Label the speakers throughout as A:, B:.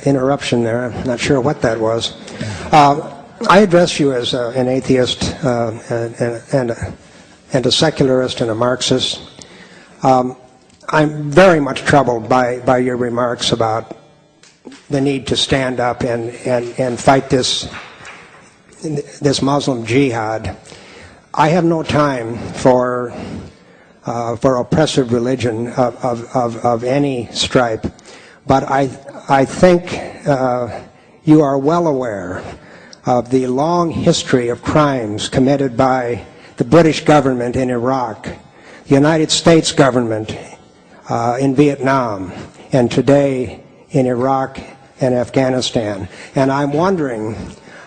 A: interruption there. I'm not sure what that was. I address you as an atheist and a secularist and a Marxist. I'm very much troubled by your remarks about the need to stand up and fight this Muslim jihad. I have no time for oppressive religion of any stripe, but I think you are well aware of the long history of crimes committed by the British government in Iraq, the United States government in Vietnam, and today in Iraq and Afghanistan. And I'm wondering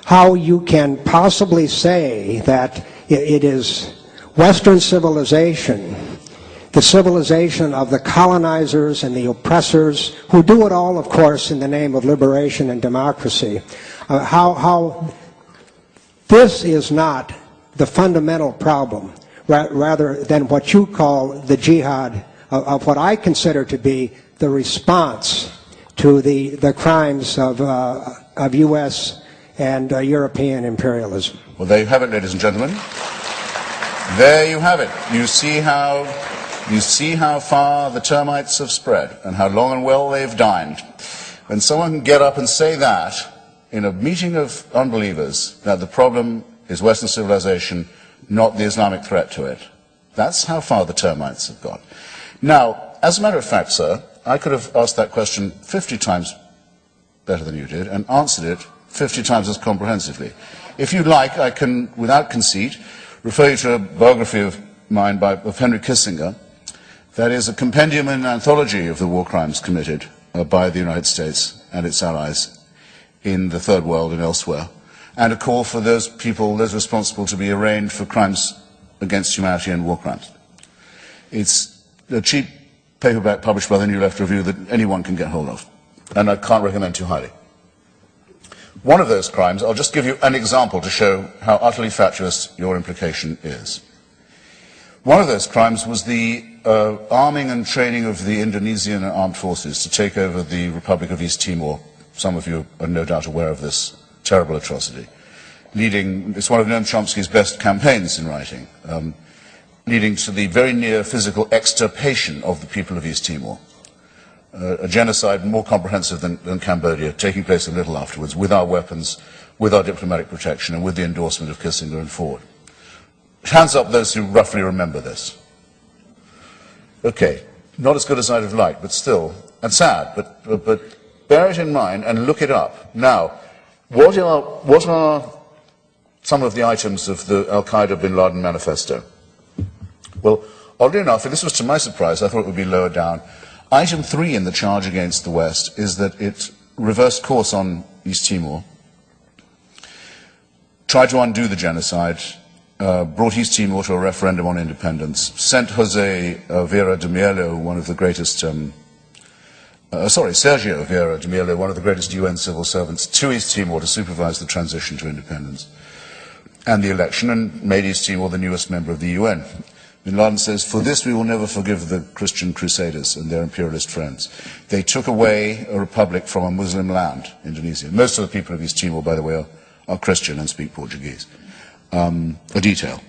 A: how you can possibly say that it is Western civilization, the civilization of the colonizers and the oppressors, who do it all, of course, in the name of liberation and democracy, how this is not the fundamental problem, rather than what you call the jihad of what I consider to be the response to the crimes of U.S. and European imperialism.
B: Well, there you have it, ladies and gentlemen. There you have it. You see how far the termites have spread and how long and well they've dined. When someone can get up and say that in a meeting of unbelievers, that the problem is Western civilization, not the Islamic threat to it. That's how far the termites have gone. Now, as a matter of fact, sir, I could have asked that question 50 times better than you did and answered it 50 times as comprehensively. If you'd like, I can, without conceit, refer you to a biography of mine of Henry Kissinger. That is a compendium and anthology of the war crimes committed by the United States and its allies in the Third World and elsewhere, and a call for those people, those responsible, to be arraigned for crimes against humanity and war crimes. It's a cheap paperback published by the New Left Review that anyone can get hold of, and I can't recommend too highly. One of those crimes, I'll just give you an example to show how utterly fatuous your implication is. One of those crimes was the arming and training of the Indonesian armed forces to take over the Republic of East Timor. Some of you are no doubt aware of this terrible atrocity. It's one of Noam Chomsky's best campaigns in writing, leading to the very near physical extirpation of the people of East Timor. A genocide more comprehensive than Cambodia, taking place a little afterwards, with our weapons, with our diplomatic protection, and with the endorsement of Kissinger and Ford. Hands up those who roughly remember this. Okay, not as good as I'd have liked, but still, and sad, but bear it in mind and look it up. Now, what are some of the items of the Al-Qaeda bin Laden manifesto? Well, oddly enough, and this was to my surprise, I thought it would be lower down. Item 3 in the charge against the West is that it reversed course on East Timor, tried to undo the genocide, brought East Timor to a referendum on independence, sent Jose Vieira de Mello, one of the greatest, Sergio Vieira de Mello, one of the greatest UN civil servants, to East Timor to supervise the transition to independence and the election, and made East Timor the newest member of the UN. Bin Laden says, "For this we will never forgive the Christian Crusaders and their imperialist friends. They took away a republic from a Muslim land, Indonesia." Most of the people of East Timor, by the way, are Christian and speak Portuguese. A detail.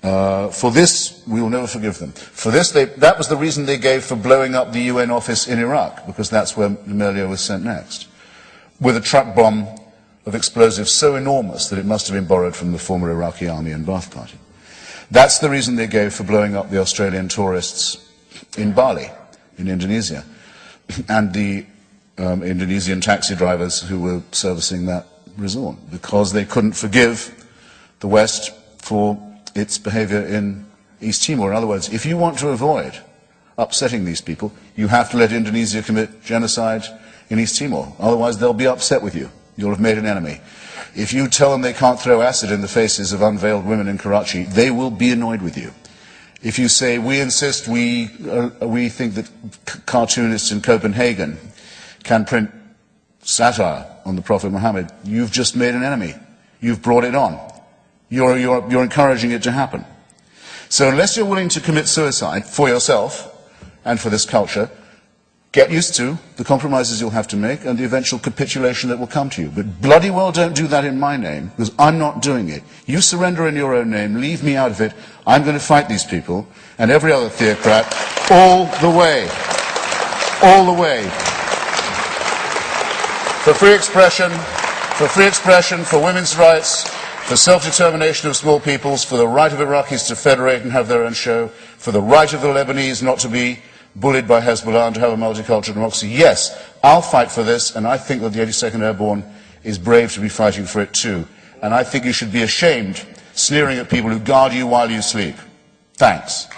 B: For this, we will never forgive them. For this, that was the reason they gave for blowing up the UN office in Iraq, because that's where Melio was sent next, with a truck bomb of explosives so enormous that it must have been borrowed from the former Iraqi army and Ba'ath Party. That's the reason they gave for blowing up the Australian tourists in Bali, in Indonesia, and the Indonesian taxi drivers who were servicing that resort, because they couldn't forgive the West for its behavior in East Timor. In other words, if you want to avoid upsetting these people, you have to let Indonesia commit genocide in East Timor. Otherwise, they'll be upset with you. You'll have made an enemy. If you tell them they can't throw acid in the faces of unveiled women in Karachi, they will be annoyed with you. If you say, we insist, we think that cartoonists in Copenhagen can print satire on the Prophet Muhammad, you've just made an enemy. You've brought it on. You're encouraging it to happen. So unless you're willing to commit suicide for yourself and for this culture, get used to the compromises you'll have to make and the eventual capitulation that will come to you. But bloody well don't do that in my name, because I'm not doing it. You surrender in your own name, leave me out of it. I'm going to fight these people and every other theocrat all the way. All the way. For free expression, for women's rights, for self-determination of small peoples, for the right of Iraqis to federate and have their own show, for the right of the Lebanese not to be bullied by Hezbollah and to have a multicultural democracy. Yes, I'll fight for this, and I think that the 82nd Airborne is brave to be fighting for it too. And I think you should be ashamed sneering at people who guard you while you sleep. Thanks.